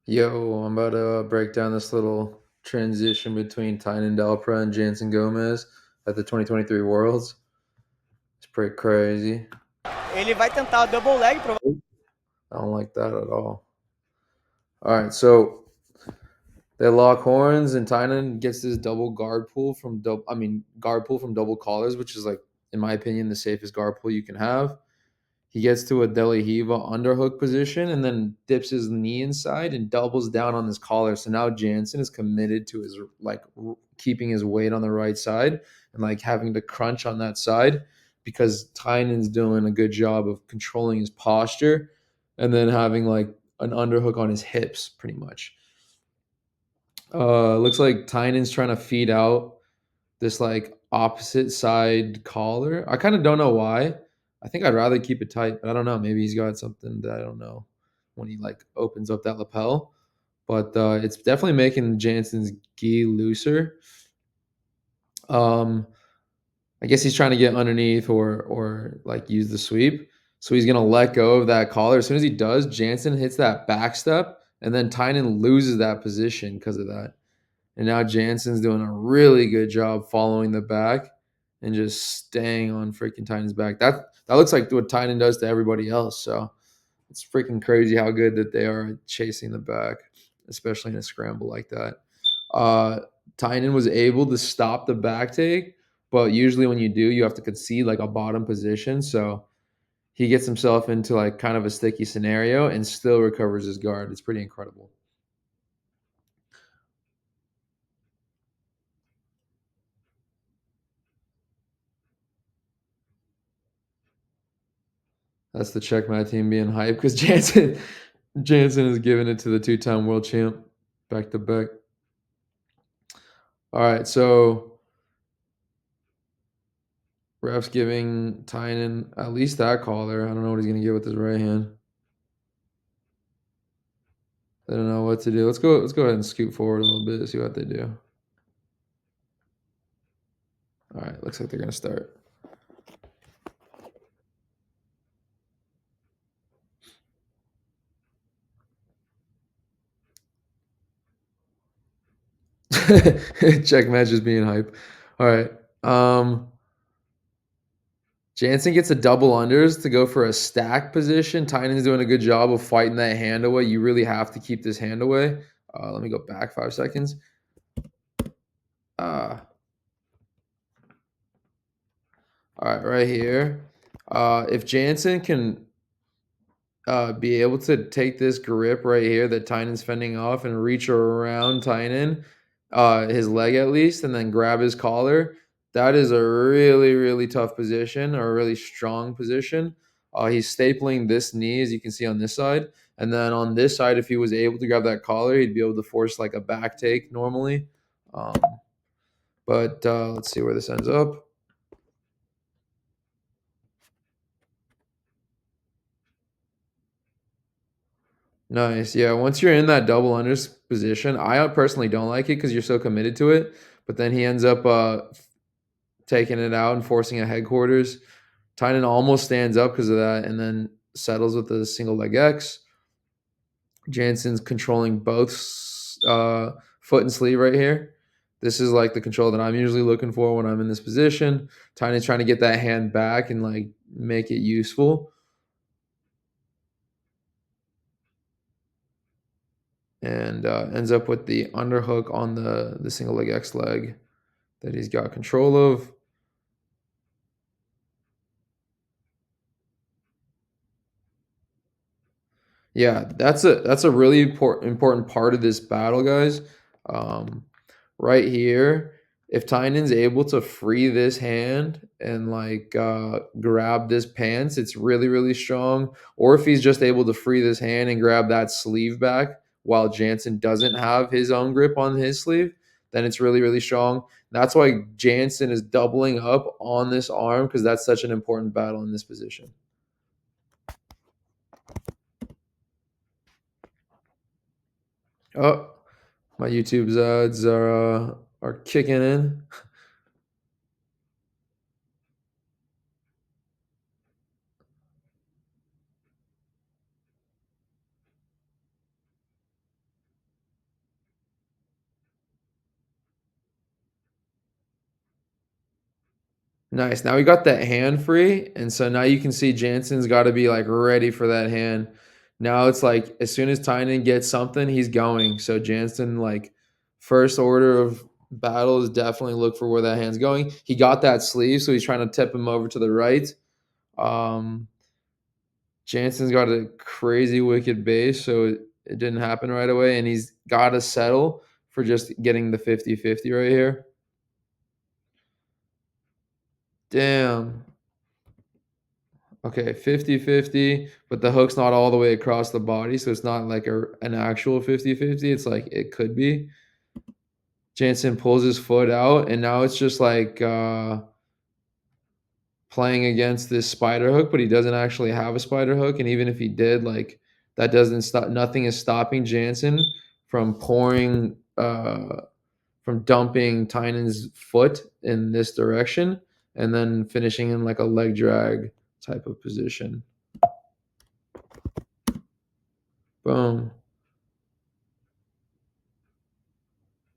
Yo, I'm about to break down this little transition between Tainan Dalpra and Jansen Gomes at the 2023 Worlds. It's pretty crazy. Ele vai tentar o double leg, I don't like that at all. All right, so they lock horns and Tainan gets this double guard pull from guard pull from double collars, which is like in my opinion the safest guard pull you can have. He gets to a Deli Hiva underhook position and then dips his knee inside and doubles down on his collar. So now Jansen is committed to his keeping his weight on the right side and like having to crunch on that side because Tynan's doing a good job of controlling his posture and then having like an underhook on his hips pretty much. Looks like Tynan's trying to feed out this like opposite side collar. I kind of don't know why. I think I'd rather keep it tight, but I don't know. Maybe he's got something that I don't know when he like opens up that lapel. But it's definitely making Jansen's gi looser. Um, I guess he's trying to get underneath or like use the sweep. So he's gonna let go of that collar. As soon as he does, Jansen hits that back step, and then Tynan loses that position because of that. And now Jansen's doing a really good job following the back and just staying on freaking Titan's back. That looks like what Titan does to everybody else. So it's freaking crazy how good that they are at chasing the back, especially in a scramble like that. Uh Tynan was able to stop the back take, but usually when you do, you have to concede like a bottom position. So he gets himself into like kind of a sticky scenario and still recovers his guard. It's pretty incredible. That's the checkmate team being hyped because Jansen is giving it to the two-time world champ back to back. All right, so ref's giving Tynan at least that collar. I don't know what he's gonna get with his right hand. I don't know what to do. Let's go ahead and scoot forward a little bit, see what they do. All right, looks like they're gonna start. Check match is being hype. All right. Jansen gets a double unders to go for a stack position. Tynan's doing a good job of fighting that hand away. You really have to keep this hand away. Let me go back 5 seconds. Uh, all right, right here. If Jansen can be able to take this grip right here that Tynan's fending off and reach around Tynan, his leg at least, and then grab his collar, that is a really, really tough position or a really strong position. He's stapling this knee, as you can see on this side. And then on this side, if he was able to grab that collar, he'd be able to force like a back take normally. Um, but let's see where this ends up. Nice. Yeah. Once you're in that double unders position, I personally don't like it because you're so committed to it. But then he ends up taking it out and forcing a headquarters. Tynan almost stands up because of that and then settles with a single leg X. Jansen's controlling both foot and sleeve right here. This is like the control that I'm usually looking for when I'm in this position. Tynan's trying to get that hand back and like make it useful. And ends up with the underhook on the single leg X leg that he's got control of. Yeah, that's a really important part of this battle, guys. Um, right here, if Tynan's able to free this hand and like grab this pants, it's really really strong. Or if he's just able to free this hand and grab that sleeve back while Jansen doesn't have his own grip on his sleeve, then it's really really strong. That's why Jansen is doubling up on this arm because that's such an important battle in this position. Oh, my YouTube's ads are kicking in. Nice. Now we got that hand free, and so now you can see Jansen's gotta be, like, ready for that hand. Now it's like, as soon as Tynan gets something, he's going. So Jansen, like, first order of battle is definitely look for where that hand's going. He got that sleeve, so he's trying to tip him over to the right. Um, Jansen's got a crazy wicked base, so it didn't happen right away, and he's gotta settle for just getting the 50-50 right here. Damn. Okay, 50-50, but the hook's not all the way across the body, so it's not like an actual 50-50, it's like it could be. Jansen pulls his foot out, and now it's just like, playing against this spider hook, but he doesn't actually have a spider hook, and even if he did, like, that doesn't stop nothing is stopping Jansen from from dumping Tynan's foot in this direction, and then finishing in, like, a leg drag type of position. Boom.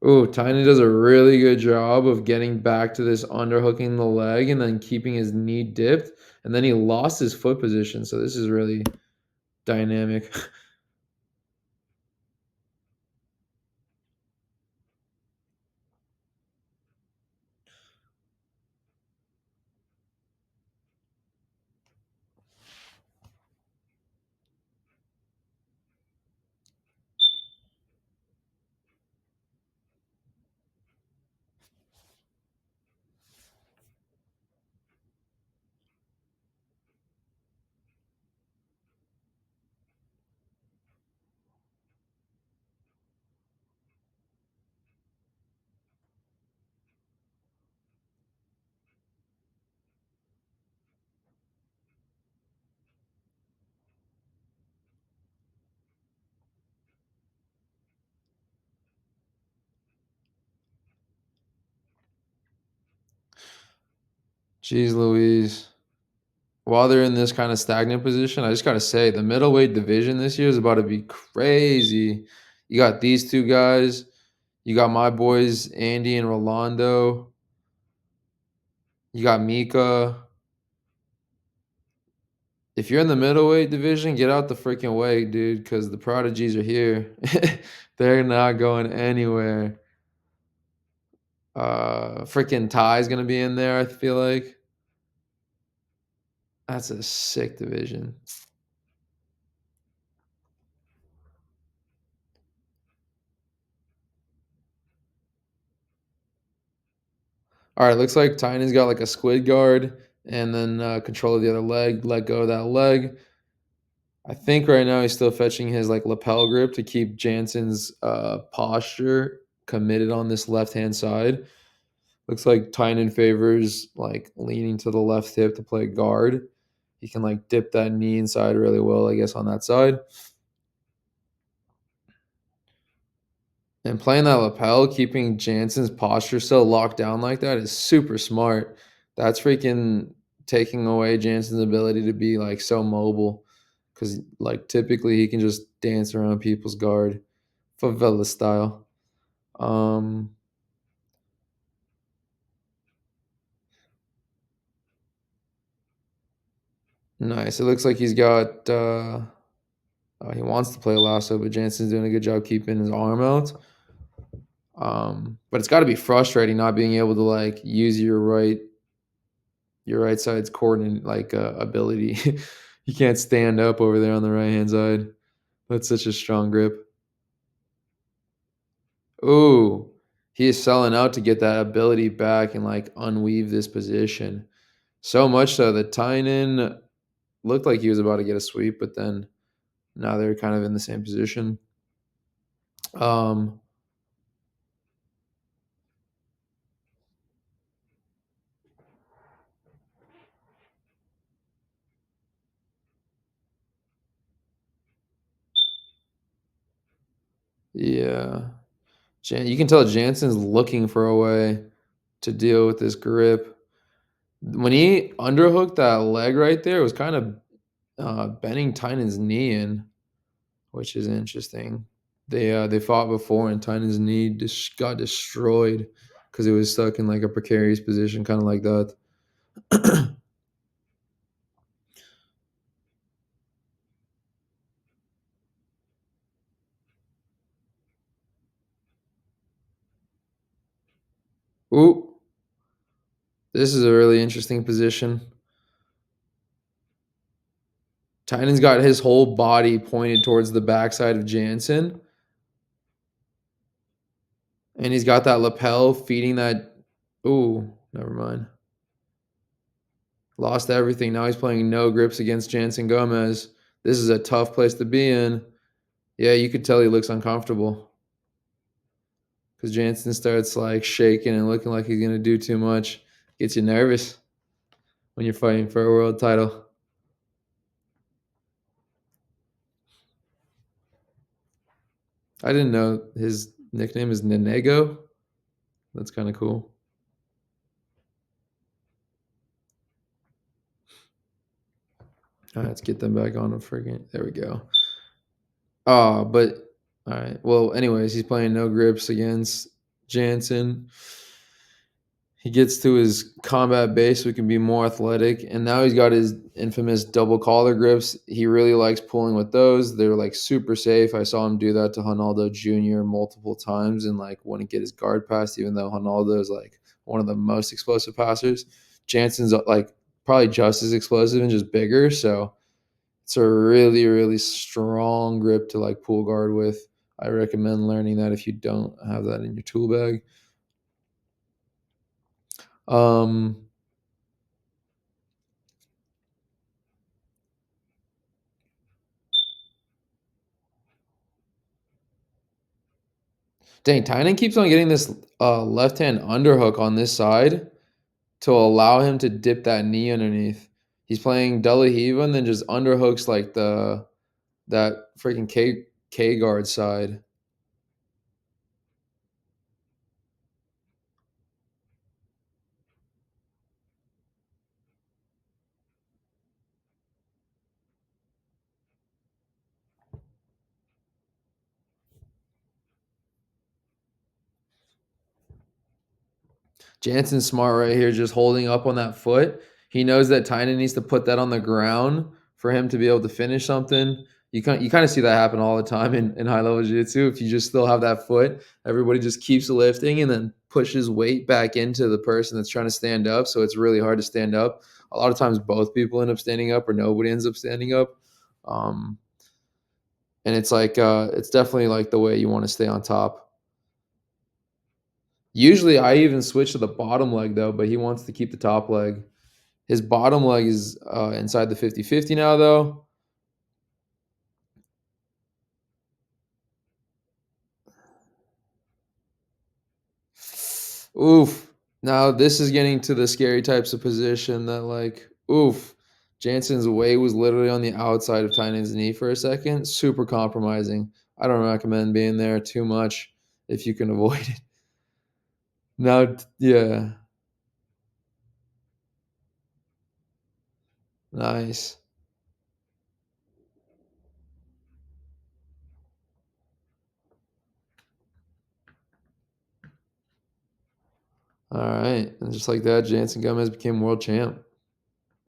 Ooh, Tiny does a really good job of getting back to this underhooking the leg and then keeping his knee dipped, and then he lost his foot position, so this is really dynamic. Jeez Louise. While they're in this kinda stagnant position, I just gotta say, the middleweight division this year is about to be crazy. You got these 2 guys, you got my boys Andy and Rolando, you got Mika. If you're in the middleweight division, get out the freaking way, dude, because the prodigies are here. They're not going anywhere. Freaking Ty's gonna be in there, I feel like. That's a sick division. Alright, looks like Tynan's got, like, a squid guard and then, control of the other leg, let go of that leg. I think right now he's still fetching his, like, lapel grip to keep Jansen's, posture committed on this left-hand side. Looks like Tynan favors, like, leaning to the left hip to play guard. He can, like, dip that knee inside really well, I guess, on that side. And playing that lapel, keeping Jansen's posture so locked down like that is super smart. That's freaking taking away Jansen's ability to be, like, so mobile, because like, typically, he can just dance around people's guard, favela style. Um, nice. It looks like he's got, he wants to play lasso, but Jansen's doing a good job keeping his arm out. But it's gotta be frustrating not being able to, like, use your right side's coordinate like, ability. You can't stand up over there on the right-hand side. That's such a strong grip. Ooh, he is selling out to get that ability back and, like, unweave this position. So much so that Tynan looked like he was about to get a sweep, but then now they're kind of in the same position. Um, yeah. You can tell Jansen's looking for a way to deal with this grip. When he underhooked that leg right there, it was kind of, bending Tynan's knee in, which is interesting. They fought before, and Tynan's knee got destroyed because it was stuck in, like, a precarious position, kinda like that. Ooh, this is a really interesting position. Tainan's got his whole body pointed towards the backside of Jansen, and he's got that lapel feeding that. Ooh, never mind. Lost everything. Now he's playing no grips against Jansen Gomes. This is a tough place to be in. Yeah, you could tell he looks uncomfortable because Jansen starts like shaking and looking like he's gonna do too much. Gets you nervous when you're fighting for a world title. I didn't know his nickname is Nenego. That's kind of cool. All right, let's get them back on the freaking. There we go. But all right. Well, anyways, he's playing no grips against Jansen. He gets to his combat base so he can be more athletic, and now he's got his infamous double collar grips. He really likes pulling with those. They're like super safe. I saw him do that to Ronaldo Jr. multiple times and like wouldn't get his guard passed, even though Ronaldo is like one of the most explosive passers. Jansen's like probably just as explosive and just bigger. So it's a really, really strong grip to like pull guard with. I recommend learning that if you don't have that in your tool bag. Um, Dang, Tainan keeps on getting this left hand underhook on this side to allow him to dip that knee underneath. He's playing De La Hiva and then just underhooks like that freaking K guard side. Jansen's smart right here, just holding up on that foot. He knows that Tainan needs to put that on the ground for him to be able to finish something. You kind of see that happen all the time in high level jiu-jitsu. If you just still have that foot, everybody just keeps lifting and then pushes weight back into the person that's trying to stand up. So it's really hard to stand up. A lot of times both people end up standing up or nobody ends up standing up. Um, and it's like it's definitely like the way you want to stay on top. Usually I even switch to the bottom leg though, but he wants to keep the top leg. His bottom leg is inside the 50-50 now though. Oof. Now this is getting to the scary types of position that like, oof. Jansen's weight was literally on the outside of Tainan's knee for a second. Super compromising. I don't recommend being there too much if you can avoid it. Now, yeah. Nice. All right. And just like that, Jansen Gomez became world champ.